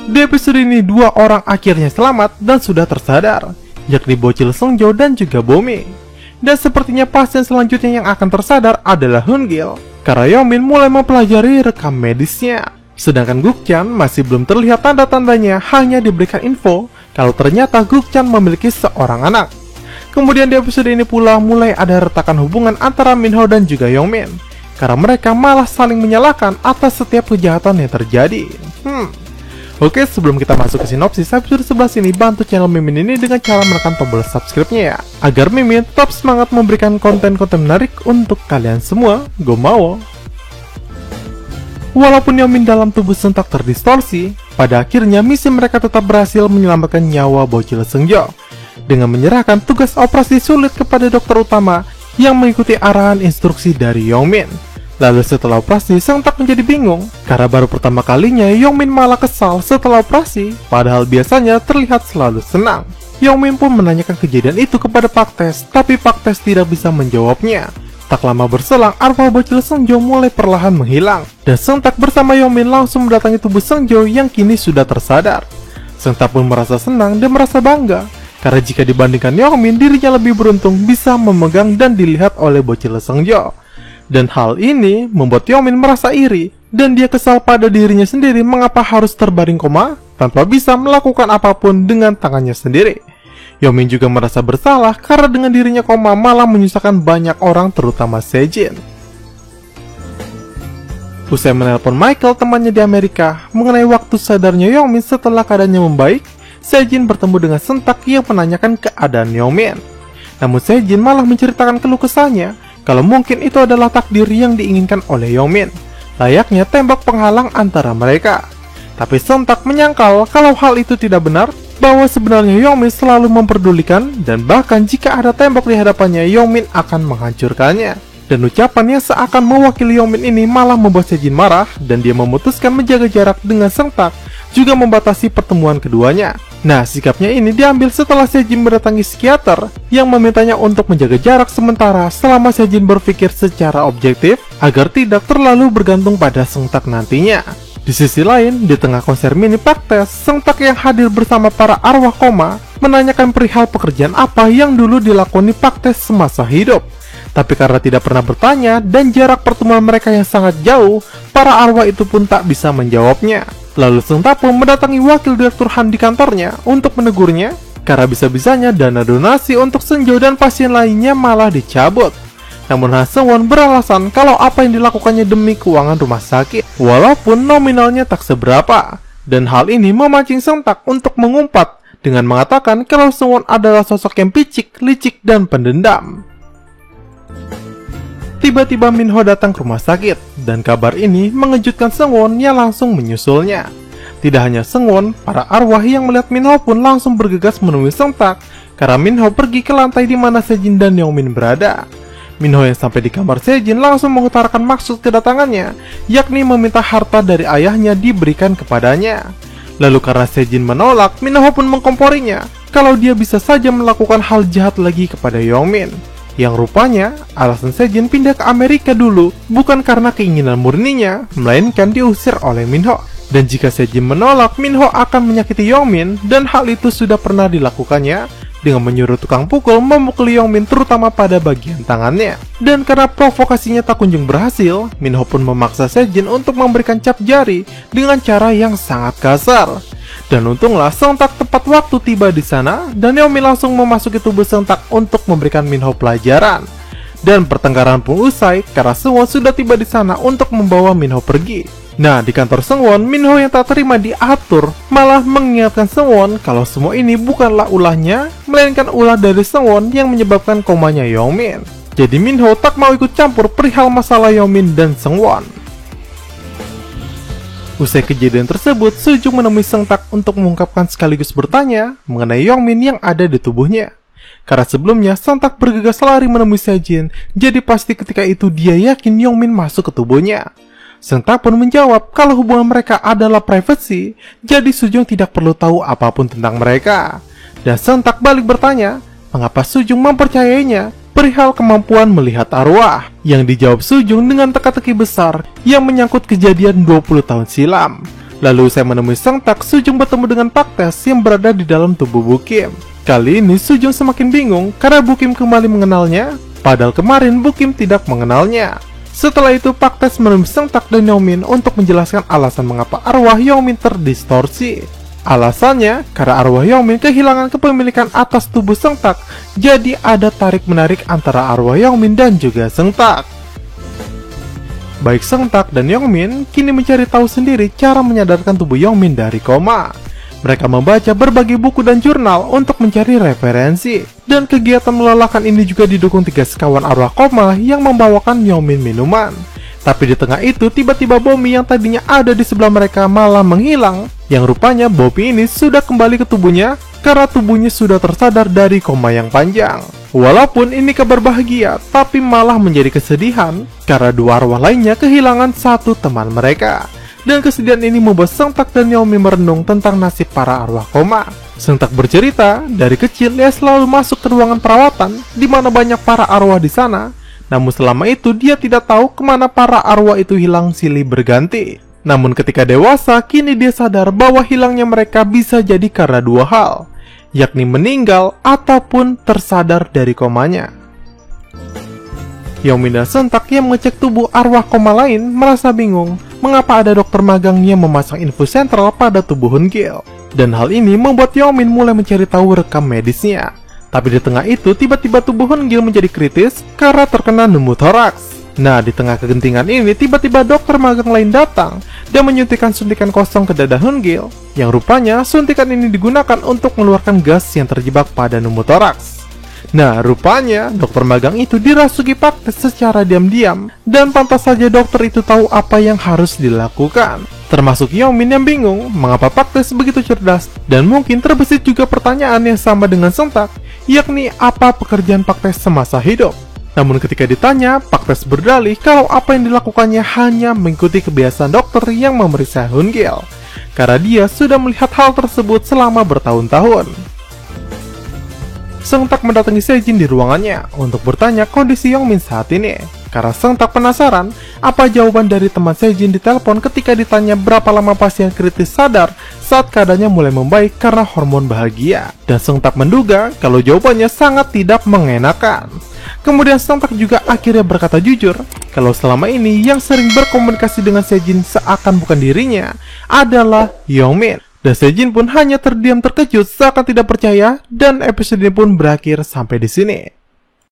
Di episode ini, dua orang akhirnya selamat dan sudah tersadar, yakni bocil Seungjo dan juga Bomi. Dan sepertinya pasien selanjutnya yang akan tersadar adalah Hoon-gil, karena Yeongmin mulai mempelajari rekam medisnya. Sedangkan Guk-chan masih belum terlihat tanda-tandanya, hanya diberikan info kalau ternyata Guk-chan memiliki seorang anak. Kemudian di episode ini pula mulai ada retakan hubungan antara Minho dan juga Yeongmin, karena mereka malah saling menyalahkan atas setiap kejahatan yang terjadi. Oke, sebelum kita masuk ke sinopsis episode 11 ini, bantu channel Mimin ini dengan cara menekan tombol subscribe-nya ya, agar Mimin tetap semangat memberikan konten-konten menarik untuk kalian semua. Gomawo. Walaupun Yeongmin dalam tubuh Sentak terdistorsi, pada akhirnya misi mereka tetap berhasil menyelamatkan nyawa bocil Seungjo dengan menyerahkan tugas operasi sulit kepada dokter utama yang mengikuti arahan instruksi dari Yeongmin. Lalu setelah operasi, Sentak menjadi bingung karena baru pertama kalinya Yeongmin malah kesal setelah operasi, padahal biasanya terlihat selalu senang. Yeongmin pun menanyakan kejadian itu kepada Pak Taes, tapi Pak Taes tidak bisa menjawabnya. Tak lama berselang, arwah bocil Seungjo mulai perlahan menghilang, dan Sentak bersama Yeongmin langsung mendatangi tubuh Seungjo yang kini sudah tersadar. Sentak pun merasa senang dan merasa bangga, karena jika dibandingkan Yeongmin, dirinya lebih beruntung bisa memegang dan dilihat oleh bocil Seungjo. Dan hal ini membuat Yeongmin merasa iri, dan dia kesal pada dirinya sendiri mengapa harus terbaring koma tanpa bisa melakukan apapun dengan tangannya sendiri. Yeongmin juga merasa bersalah karena dengan dirinya koma malah menyusahkan banyak orang, terutama Sejin. Usai menelpon Michael, temannya di Amerika, mengenai waktu sadarnya Yeongmin setelah keadaannya membaik, Sejin bertemu dengan Sentak yang menanyakan keadaan Yeongmin. Namun Sejin malah menceritakan keluh kesahnya kalau mungkin itu adalah takdir yang diinginkan oleh Yeongmin, layaknya tembok penghalang antara mereka. Tapi Sentak menyangkal kalau hal itu tidak benar, bahwa sebenarnya Yeongmin selalu memperdulikan, dan bahkan jika ada tembok di hadapannya, Yeongmin akan menghancurkannya. Dan ucapan yang seakan mewakili Yeongmin ini malah membuat Sejin marah, dan dia memutuskan menjaga jarak dengan Sentak, juga membatasi pertemuan keduanya. Nah, sikapnya ini diambil setelah Sejin mendatangi psikiater yang memintanya untuk menjaga jarak sementara selama Sejin berpikir secara objektif agar tidak terlalu bergantung pada Sentak nantinya. Di sisi lain, di tengah konser mini Pak Taes, Sentak yang hadir bersama para arwah koma menanyakan perihal pekerjaan apa yang dulu dilakoni Pak Taes semasa hidup. Tapi karena tidak pernah bertanya dan jarak pertemuan mereka yang sangat jauh, para arwah itu pun tak bisa menjawabnya. Lalu Sentak pun mendatangi wakil direktur Han di kantornya untuk menegurnya, karena bisa-bisanya dana donasi untuk Seungjo dan pasien lainnya malah dicabut. Namun Han Seung-won beralasan kalau apa yang dilakukannya demi keuangan rumah sakit, walaupun nominalnya tak seberapa. Dan hal ini memancing Sentak untuk mengumpat dengan mengatakan kalau Seung-won adalah sosok yang picik, licik, dan pendendam. Tiba-tiba Minho datang ke rumah sakit, dan kabar ini mengejutkan Seung-won yang langsung menyusulnya. Tidak hanya Seung-won, para arwah yang melihat Minho pun langsung bergegas menemui Sentak, karena Minho pergi ke lantai di mana Sejin dan Yeongmin berada. Minho yang sampai di kamar Sejin langsung mengutarakan maksud kedatangannya, yakni meminta harta dari ayahnya diberikan kepadanya. Lalu karena Sejin menolak, Minho pun mengkomporinya kalau dia bisa saja melakukan hal jahat lagi kepada Yeongmin. Yang rupanya, alasan Sejin pindah ke Amerika dulu bukan karena keinginan murninya, melainkan diusir oleh Minho. Dan jika Sejin menolak, Minho akan menyakiti Yeongmin, dan hal itu sudah pernah dilakukannya dengan menyuruh tukang pukul memukuli Yeongmin terutama pada bagian tangannya. Dan karena provokasinya tak kunjung berhasil, Minho pun memaksa Sejin untuk memberikan cap jari dengan cara yang sangat kasar. Dan untunglah Sentak tepat waktu tiba di sana, dan Yeongmin langsung memasuki tubuh Sentak untuk memberikan Minho pelajaran. Dan pertengkaran pun usai karena Seung-won sudah tiba di sana untuk membawa Minho pergi. Nah, di kantor Seung-won, Minho yang tak terima diatur malah mengingatkan Seung-won kalau semua ini bukanlah ulahnya, melainkan ulah dari Seung-won yang menyebabkan komanya Yeongmin. Jadi Minho tak mau ikut campur perihal masalah Yeongmin dan Seung-won. Usai kejadian tersebut, Soo-jung menemui Sentak untuk mengungkapkan sekaligus bertanya mengenai Yeongmin yang ada di tubuhnya. Karena sebelumnya, Sentak bergegas lari menemui Sejin, jadi pasti ketika itu dia yakin Yeongmin masuk ke tubuhnya. Sentak pun menjawab kalau hubungan mereka adalah privasi, jadi Soo-jung tidak perlu tahu apapun tentang mereka. Dan Sentak balik bertanya, mengapa Soo-jung mempercayainya perihal kemampuan melihat arwah, yang dijawab Soo-jung dengan teka-teki besar yang menyangkut kejadian 20 tahun silam. Lalu saya menemui Sang Tak, Sujung bertemu dengan Pak Tes yang berada di dalam tubuh Bu Kim. Kali ini Sujung semakin bingung karena Bu Kim kembali mengenalnya, padahal kemarin Bu Kim tidak mengenalnya. Setelah itu Pak Tes menemui Sang Tak dan Yeongmin untuk menjelaskan alasan mengapa arwah Yeongmin terdistorsi. Alasannya, karena arwah Yeongmin kehilangan kepemilikan atas tubuh Sang Tak, jadi ada tarik-menarik antara arwah Yeongmin dan juga Sang Tak. Baik Sang Tak dan Yeongmin kini mencari tahu sendiri cara menyadarkan tubuh Yeongmin dari koma. Mereka membaca berbagai buku dan jurnal untuk mencari referensi. Dan kegiatan melelahkan ini juga didukung 3 sekawan arwah koma yang membawakan Yeongmin minuman. Tapi di tengah itu tiba-tiba Bomi yang tadinya ada di sebelah mereka malah menghilang. Yang rupanya Bomi ini sudah kembali ke tubuhnya karena tubuhnya sudah tersadar dari koma yang panjang. Walaupun ini kabar bahagia, tapi malah menjadi kesedihan karena 2 arwah lainnya kehilangan 1 teman mereka. Dan kesedihan ini membuat Sang Tak dan Yeongmin merenung tentang nasib para arwah koma. Sang Tak bercerita, dari kecil dia selalu masuk ke ruangan perawatan di mana banyak para arwah di sana. Namun selama itu dia tidak tahu kemana para arwah itu hilang silih berganti. Namun ketika dewasa, kini dia sadar bahwa hilangnya mereka bisa jadi karena 2 hal, yakni meninggal ataupun tersadar dari komanya. Yeongmin dan Sang Tak yang mengecek tubuh arwah koma lain merasa bingung mengapa ada dokter magang yang memasang infus sentral pada tubuh Hoon-gil. Dan hal ini membuat Yeongmin mulai mencari tahu rekam medisnya. Tapi di tengah itu tiba-tiba tubuh Hoon-gil menjadi kritis karena terkena pneumotoraks. Nah, di tengah kegentingan ini tiba-tiba dokter magang lain datang dan menyuntikkan suntikan kosong ke dada Hoon-gil. Yang rupanya suntikan ini digunakan untuk mengeluarkan gas yang terjebak pada pneumotoraks. Nah, rupanya dokter magang itu dirasuki Pak Tes secara diam-diam, dan pantas saja dokter itu tahu apa yang harus dilakukan. Termasuk Yeongmin yang bingung mengapa Pak Tes begitu cerdas, dan mungkin terbesit juga pertanyaan yang sama dengan Sang Tak, yakni apa pekerjaan Pak Tes semasa hidup. Namun ketika ditanya, Pak Tes berdalih kalau apa yang dilakukannya hanya mengikuti kebiasaan dokter yang memeriksa Hoon-gil, karena dia sudah melihat hal tersebut selama bertahun-tahun. Sang Tak mendatangi Sejin di ruangannya untuk bertanya kondisi Yeongmin saat ini. Karena Sang Tak penasaran apa jawaban dari teman Sejin di telepon ketika ditanya berapa lama pasien kritis sadar saat keadaannya mulai membaik karena hormon bahagia. Dan Sang Tak menduga kalau jawabannya sangat tidak mengenakan. Kemudian Sang Tak juga akhirnya berkata jujur kalau selama ini yang sering berkomunikasi dengan Sejin seakan bukan dirinya adalah Yeongmin. Dan Sejin pun hanya terdiam terkejut seakan tidak percaya, dan episode ini pun berakhir sampai di sini.